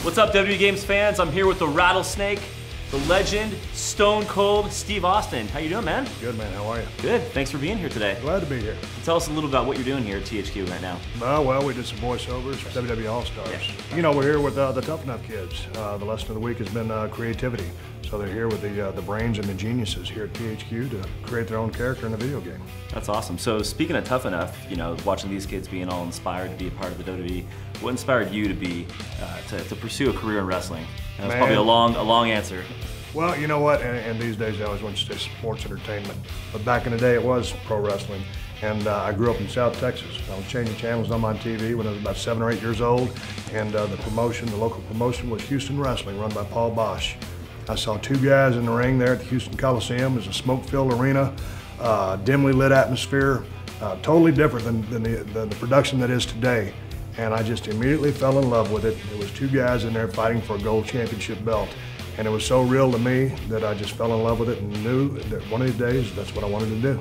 What's up, WWE Games fans? I'm here with the Rattlesnake, the legend, Stone Cold Steve Austin. How you doing, man? Good, man. How are you? Good. Thanks for being here today. Glad to be here. Tell us a little about what you're doing here at THQ right now. Well, we did some voiceovers for WWE All-Stars. Yeah. You know, we're here with the Tough Enough kids. The lesson of the week has been creativity. So they're here with the brains and the geniuses here at THQ to create their own character in a video game. That's awesome. So speaking of Tough Enough, you know, watching these kids being all inspired to be a part of the WWE, what inspired you to be to pursue a career in wrestling? That's probably a long answer. Well, you know what? And these days I always want to say sports entertainment, but back in the day it was pro wrestling. And I grew up in South Texas. I was changing channels on my TV when I was about 7 or 8 years old, and the local promotion was Houston Wrestling, run by Paul Bosch. I saw 2 guys in the ring there at the Houston Coliseum. It was a smoke-filled arena, dimly lit atmosphere, totally different than the production that is today. And I just immediately fell in love with it. It was 2 guys in there fighting for a gold championship belt. And it was so real to me that I just fell in love with it and knew that one of these days that's what I wanted to do.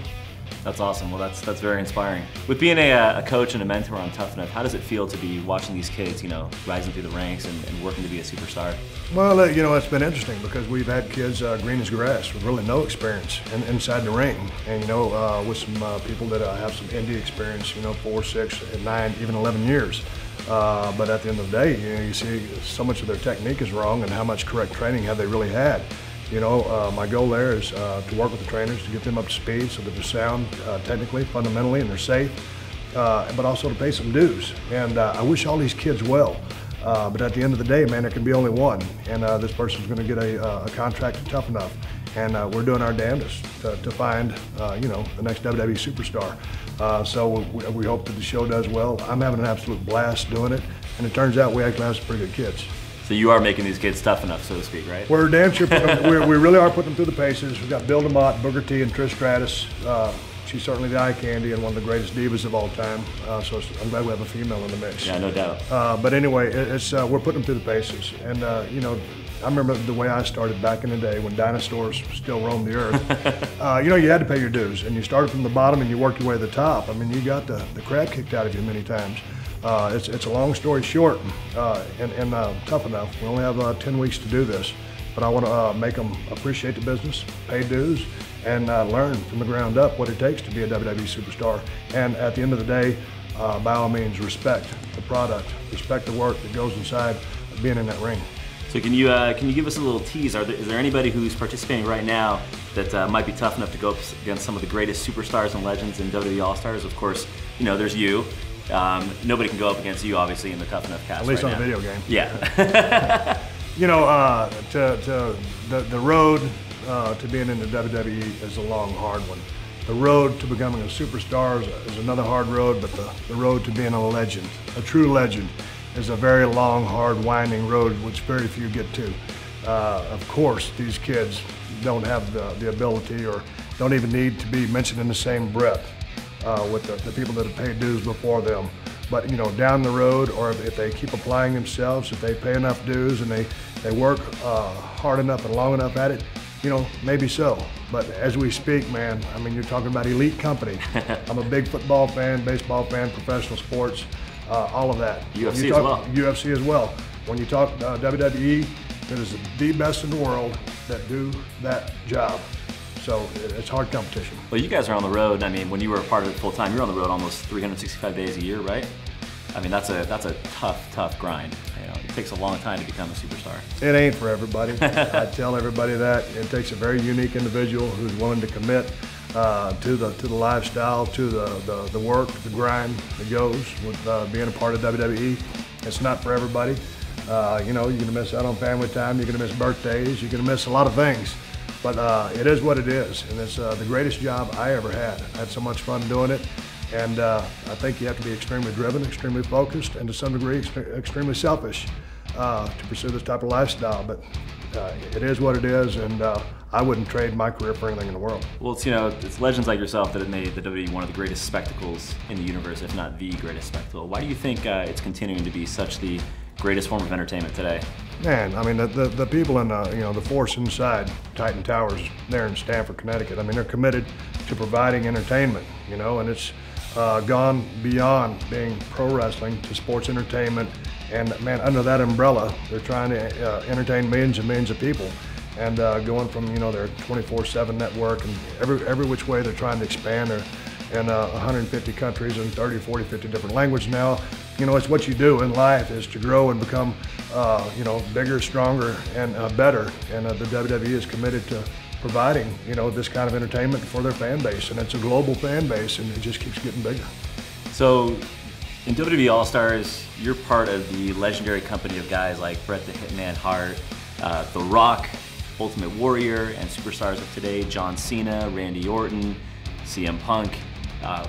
That's awesome. Well, that's very inspiring. With being a coach and a mentor on Tough Enough, how does it feel to be watching these kids, you know, rising through the ranks and working to be a superstar? Well, you know, it's been interesting because we've had kids green as grass with really no experience inside the ring. And, you know, with some people that have some indie experience, you know, 4, 6, 9, even 11 years. But at the end of the day, you know, you see so much of their technique is wrong and how much correct training have they really had. You know, my goal there is to work with the trainers to get them up to speed so that they're sound technically, fundamentally, and they're safe, but also to pay some dues. And I wish all these kids well, but at the end of the day, man, there can be only one, and this person's going to get a contract Tough Enough. And we're doing our damnedest to find, you know, the next WWE superstar. So we hope that the show does well. I'm having an absolute blast doing it, and it turns out we actually have some pretty good kids. So you are making these kids tough enough, so to speak, right? We're damn sure. We really are putting them through the paces. We've got Bill DeMott, Booker T, and Trish Stratus. She's certainly the eye candy and one of the greatest divas of all time. So I'm glad we have a female in the mix. Yeah, no doubt. But anyway, we're putting them through the paces. And you know, I remember the way I started back in the day when dinosaurs still roamed the earth. You know, you had to pay your dues, and you started from the bottom and you worked your way to the top. I mean, you got the crap kicked out of you many times. It's a long story short, and Tough Enough. We only have 10 weeks to do this, but I want to make them appreciate the business, pay dues, and learn from the ground up what it takes to be a WWE superstar. And at the end of the day, by all means, respect the product, respect the work that goes inside of being in that ring. So can you give us a little tease? Is there anybody who's participating right now that might be tough enough to go up against some of the greatest superstars and legends in WWE All-Stars? Of course, you know, there's you. Nobody can go up against you, obviously, in the Tough Enough cast. At least right on now. a video game. Yeah. You know, the road to being in the WWE is a long, hard one. The road to becoming a superstar is another hard road, but the road to being a legend, a true legend, is a very long, hard, winding road which very few get to. Of course, these kids don't have the ability or don't even need to be mentioned in the same breath with the people that have paid dues before them. But, you know, down the road, or if they keep applying themselves, if they pay enough dues and they work hard enough and long enough at it, you know, maybe so. But as we speak, man, I mean, you're talking about elite company. I'm a big football fan, baseball fan, professional sports, all of that. UFC as well. UFC as well. When you talk WWE, it is the best in the world that do that job. So it's hard competition. Well, you guys are on the road. I mean, when you were a part of it full time, you're on the road almost 365 days a year, right? I mean, that's a tough grind. You know, it takes a long time to become a superstar. It ain't for everybody. I tell everybody that. It takes a very unique individual who's willing to commit to the lifestyle, to the work, the grind that goes with being a part of WWE. It's not for everybody. You know, you're gonna miss out on family time. You're gonna miss birthdays. You're gonna miss a lot of things. But it is what it is, and it's the greatest job I ever had. I had so much fun doing it, and I think you have to be extremely driven, extremely focused, and to some degree extremely selfish to pursue this type of lifestyle. But it is what it is, and I wouldn't trade my career for anything in the world. Well, it's, you know, it's legends like yourself that have made the WWE one of the greatest spectacles in the universe, if not the greatest spectacle. Why do you think it's continuing to be such the greatest form of entertainment today? Man, I mean, the people in you know, the force inside Titan Towers there in Stamford, Connecticut, I mean, they're committed to providing entertainment, you know, and it's gone beyond being pro wrestling to sports entertainment And man, under that umbrella, they're trying to entertain millions and millions of people. And going from, you know, their 24/7 network and every which way they're trying to expand. They're in 150 countries and 30, 40, 50 different languages now. You know, it's what you do in life is to grow and become, you know, bigger, stronger, and better. And the WWE is committed to providing, you know, this kind of entertainment for their fan base. And it's a global fan base, and it just keeps getting bigger. So, in WWE All-Stars, you're part of the legendary company of guys like Bret the Hitman Hart, The Rock, Ultimate Warrior, and superstars of today, John Cena, Randy Orton, CM Punk.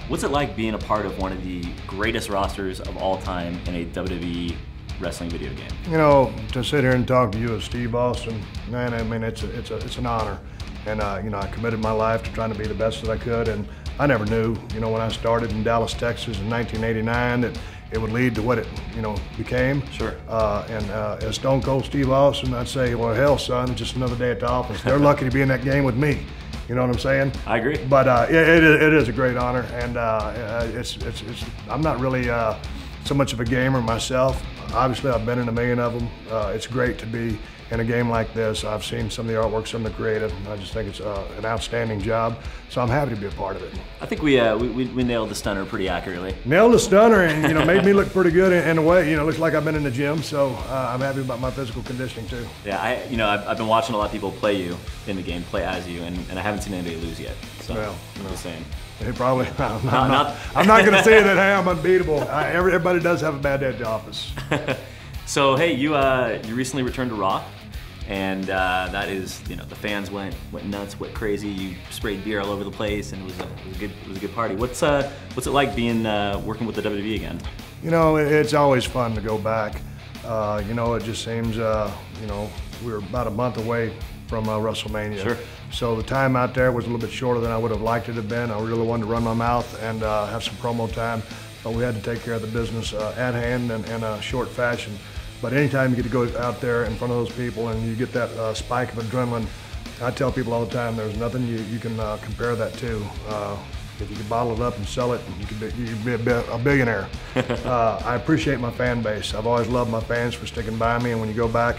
What's it like being a part of one of the greatest rosters of all time in a WWE wrestling video game? You know, to sit here and talk to you as Steve Austin, man, I mean, it's an honor. And, you know, I committed my life to trying to be the best that I could. And I never knew, you know, when I started in Dallas, Texas in 1989, that it would lead to what it, you know, became. Sure. And as Stone Cold Steve Austin, I'd say, well, hell, son, it's just another day at the office. They're lucky to be in that game with me. You know what I'm saying? I agree. But it is a great honor, and I'm not really so much of a gamer myself. Obviously, I've been in a million of them. It's great to be in a game like this. I've seen some of the artwork, some of the creative. I just think it's an outstanding job. So I'm happy to be a part of it. I think we nailed the stunner pretty accurately. Nailed the stunner, and you know, made me look pretty good in a way. You know, looks like I've been in the gym. So I'm happy about my physical conditioning too. Yeah, I've been watching a lot of people play you in the game, play as you, and I haven't seen anybody lose yet. So well, I'm just saying. He probably. I'm not going to say that. Hey, I'm unbeatable. Everybody does have a bad day at the office. So hey, you recently returned to Raw, and that is, you know, the fans went nuts, went crazy. You sprayed beer all over the place, and it was a good party. What's it like being working with the WWE again? You know, it's always fun to go back. You know, it just seems you know, we were about a month away from WrestleMania. Sure. So the time out there was a little bit shorter than I would have liked it to have been. I really wanted to run my mouth and have some promo time, but we had to take care of the business at hand in a short fashion. But anytime you get to go out there in front of those people and you get that spike of adrenaline, I tell people all the time, there's nothing you can compare that to. If you could bottle it up and sell it, you could be a billionaire. I appreciate my fan base. I've always loved my fans for sticking by me, and when you go back,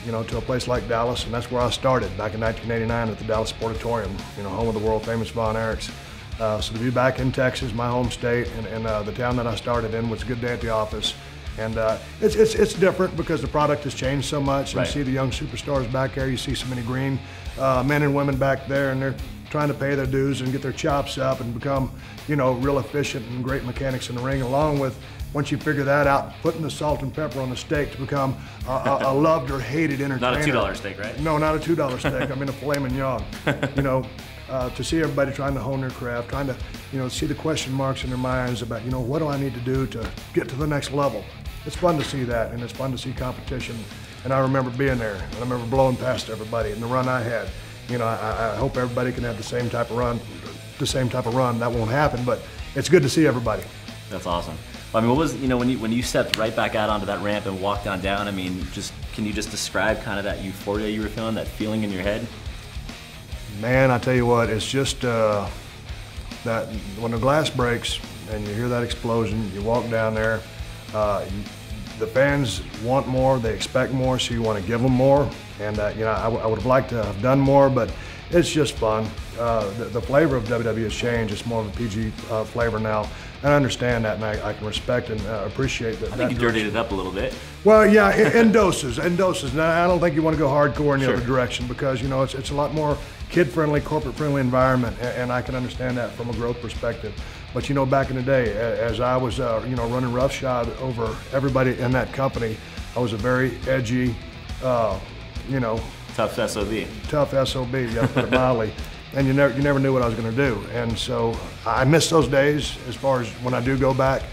you know, to a place like Dallas, and that's where I started back in 1989 at the Dallas Sportatorium, you know, home of the world famous Von Erichs. So to be back in Texas, my home state, and the town that I started in, was a good day at the office. And it's different because the product has changed so much. And right. You see the young superstars back there. You see so many green men and women back there, and they're trying to pay their dues and get their chops up and become, you know, real efficient and great mechanics in the ring. Along with, once you figure that out, putting the salt and pepper on the steak to become a loved or hated entertainer. Not a $2 steak, right? No, not a $2 steak. I mean a filet mignon. You know, to see everybody trying to hone their craft, trying to, you know, see the question marks in their minds about, you know, what do I need to do to get to the next level? It's fun to see that, and it's fun to see competition. And I remember being there, and I remember blowing past everybody and the run I had. You know, I hope everybody can have the same type of run. That won't happen, but it's good to see everybody. That's awesome. I mean, what was, you know, when you stepped right back out onto that ramp and walked down, I mean, can you just describe kind of that euphoria you were feeling, that feeling in your head? Man, I tell you what, it's just that when the glass breaks and you hear that explosion, you walk down there, the fans want more, they expect more, so you want to give them more. And you know, I would have liked to have done more, but it's just fun. The flavor of WWE has changed. It's more of a PG flavor now. And I understand that, and I can respect and appreciate that. I think you dirtied it up a little bit. Well, yeah, in doses. Now, I don't think you want to go hardcore in the Sure. other direction, because, you know, it's a lot more kid-friendly, corporate-friendly environment, and I can understand that from a growth perspective. But, you know, back in the day, as I was, you know, running roughshod over everybody in that company, I was a very edgy, you know, Tough SOB. Tough SOB, you got to put it mildly. And you never knew what I was going to do. And so I miss those days. As far as when I do go back,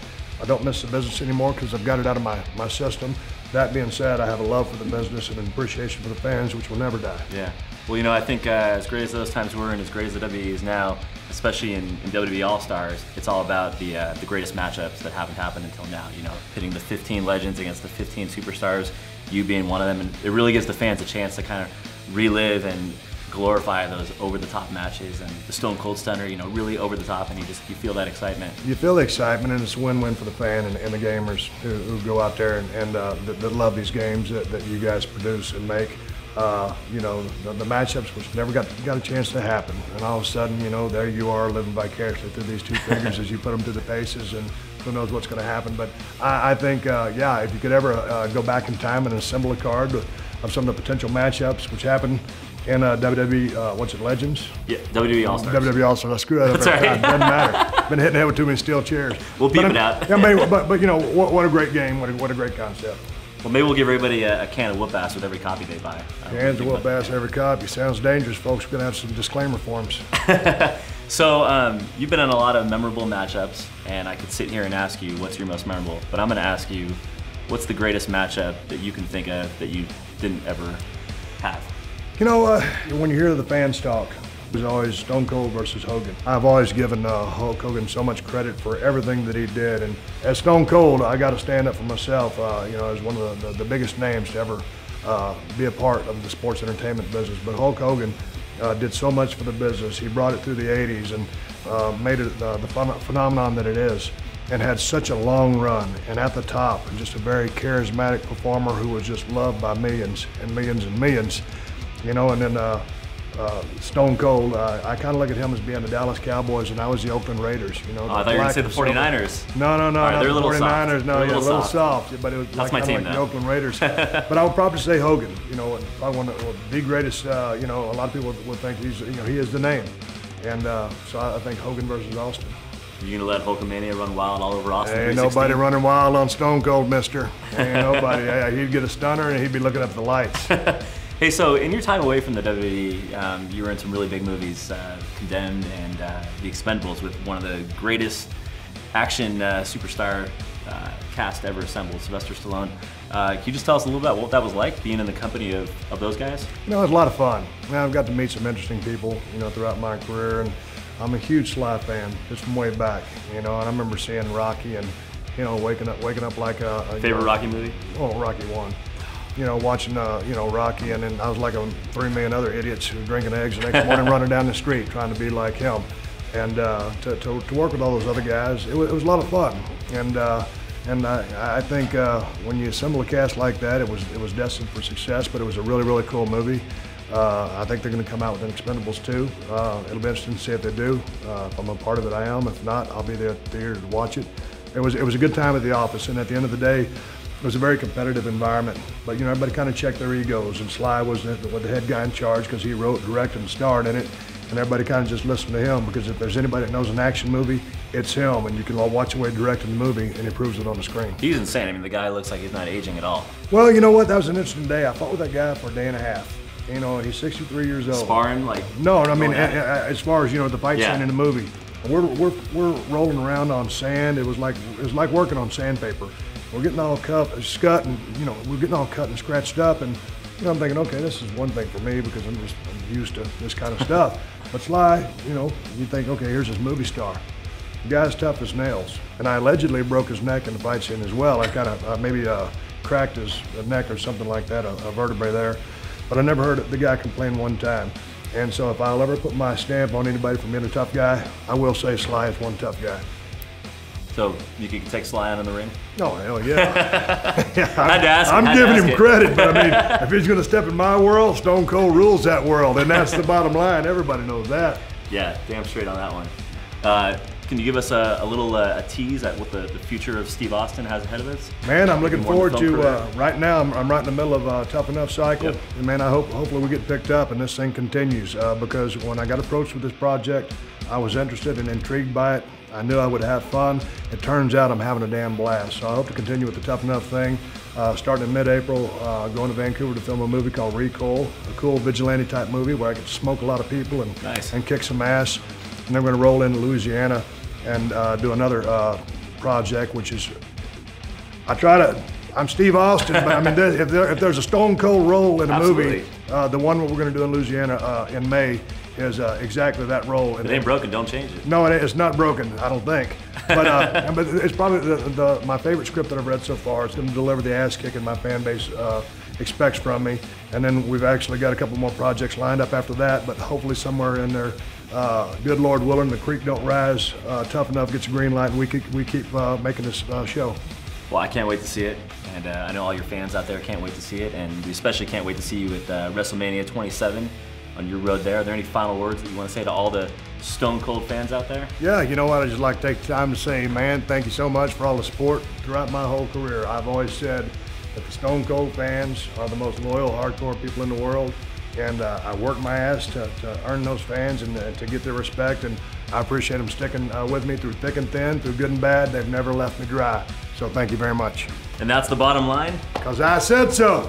I don't miss the business anymore because I've got it out of my system. That being said, I have a love for the business and an appreciation for the fans, which will never die. Yeah. Well, you know, I think as great as those times were and as great as the WWE is now, especially in WWE All-Stars, it's all about the greatest matchups that haven't happened until now. You know, pitting the 15 legends against the 15 superstars, you being one of them, and it really gives the fans a chance to kind of relive and glorify those over-the-top matches, and the Stone Cold Stunner, you know, really over the top, and you feel that excitement. You feel the excitement, and it's a win-win for the fan and the gamers who go out there and that love these games that you guys produce and make. You know, the matchups which never got a chance to happen, and all of a sudden, you know, there you are living vicariously through these two figures as you put them through the paces, and who knows what's going to happen. But I think, yeah, if you could ever go back in time and assemble a card of some of the potential matchups which happened in WWE, what's it, Legends? Yeah, WWE All-Stars. WWE All-Stars. I screw that up every time. Doesn't matter. Been hitting the head with too many steel chairs. We'll beep it out. Yeah, but you know, what a great game. What a great concept. Well, maybe we'll give everybody a can of whoop ass with every copy they buy. Cans of whoop ass every copy. Sounds dangerous, folks. We're going to have some disclaimer forms. So you've been in a lot of memorable matchups, and I could sit here and ask you what's your most memorable, but I'm going to ask you what's the greatest matchup that you can think of that you didn't ever have? You know, when you hear the fans talk, it was always Stone Cold versus Hogan. I've always given Hulk Hogan so much credit for everything that he did, and as Stone Cold, I got to stand up for myself. You know, as one of the biggest names to ever be a part of the sports entertainment business. But Hulk Hogan did so much for the business. He brought it through the '80s and made it the phenomenon that it is, and had such a long run. And at the top, and just a very charismatic performer who was just loved by millions and millions and millions. You know, and then Stone Cold, I kind of look at him as being the Dallas Cowboys, and I was the Oakland Raiders. You know, I thought you were going to say the 49ers. No, right, they're the 49ers. Soft. No, they're a little soft. But it was That's my team, like the Oakland Raiders. But I would probably say Hogan. You know, probably one of the greatest. You know, a lot of people would think he's, you know, he is the name, and so I think Hogan versus Austin. You're gonna let Hulkamania run wild all over Austin? Ain't nobody running wild on Stone Cold, mister. Ain't nobody. He'd get a stunner and he'd be looking up at the lights. Hey, so in your time away from the WWE, you were in some really big movies, Condemned and The Expendables, with one of the greatest action superstar cast ever assembled, Sylvester Stallone. Can you just tell us a little bit about what that was like, being in the company of those guys? You know, it was a lot of fun. I've got to meet some interesting people, you know, throughout my career, and I'm a huge Sly fan, just from way back, you know, and I remember seeing Rocky and, you know, waking up like a favorite Rocky movie? Oh, Rocky 1. You know, watching, you know, Rocky, and then I was like 3 million other idiots who were drinking eggs the next morning running down the street trying to be like him. And to work with all those other guys, it was a lot of fun. And I think when you assemble a cast like that, it was destined for success, but it was a really, really cool movie. I think they're going to come out with an Expendables 2. It'll be interesting to see if they do. If I'm a part of it, I am. If not, I'll be there at the theater to watch it. It was a good time at the office, and at the end of the day, it was a very competitive environment. But you know, everybody kind of checked their egos, and Sly was the head guy in charge because he wrote, directed, and starred in it. And everybody kind of just listened to him, because if there's anybody that knows an action movie, it's him. And you can all watch the way he directed the movie, and he proves it on the screen. He's insane. I mean, the guy looks like he's not aging at all. Well, you know what? That was an interesting day. I fought with that guy for a day and a half. You know, he's 63 years old. Sparring, like? No, I mean, as far as, you know, the fight scene in the movie, we're rolling around on sand. It was like working on sandpaper. We're getting all cut and, you know, we're getting all cut and scratched up, and you know, I'm thinking, okay, this is one thing for me because I'm used to this kind of stuff. But Sly, you know, you think, okay, here's this movie star. The guy's tough as nails, and I allegedly broke his neck in the fight scene as well. I kind of maybe cracked his neck or something like that, a vertebrae there. But I never heard the guy complain one time. And so if I'll ever put my stamp on anybody for being a tough guy, I will say Sly is one tough guy. So you could take Sly out in the ring? Oh, hell yeah. I'm giving him credit, but I mean, if he's going to step in my world, Stone Cold rules that world, and that's the bottom line. Everybody knows that. Yeah, damn straight on that one. Can you give us a little tease at what the future of Steve Austin has ahead of us? Man, I'm looking forward to, right now, I'm right in the middle of a Tough Enough cycle. Yep. And man, hopefully we get picked up and this thing continues, because when I got approached with this project, I was interested and intrigued by it. I knew I would have fun. It turns out I'm having a damn blast. So I hope to continue with the Tough Enough thing. Starting in mid-April, going to Vancouver to film a movie called Recoil, a cool vigilante type movie where I get to smoke a lot of people and kick some ass. And then we're going to roll into Louisiana and do another project, which is, I'm Steve Austin, but I mean, if there's a Stone Cold role in a movie, the one we're going to do in Louisiana in May is exactly that role. If it ain't broken, don't change it. No, it's not broken, I don't think. But but it's probably my favorite script that I've read so far. It's going to deliver the ass kicking my fan base expects from me. And then we've actually got a couple more projects lined up after that, but hopefully somewhere in there, good Lord willing, the creek don't rise tough enough, gets a green light, and we keep making this show. Well, I can't wait to see it, and I know all your fans out there can't wait to see it, and we especially can't wait to see you at WrestleMania 27 on your road there. Are there any final words that you want to say to all the Stone Cold fans out there? Yeah, you know what, I'd just like to take the time to say, man, thank you so much for all the support throughout my whole career. I've always said that the Stone Cold fans are the most loyal, hardcore people in the world, and I work my ass to earn those fans and to get their respect, and I appreciate them sticking with me through thick and thin, through good and bad. They've never left me dry, so thank you very much. And that's the bottom line? 'Cause I said so.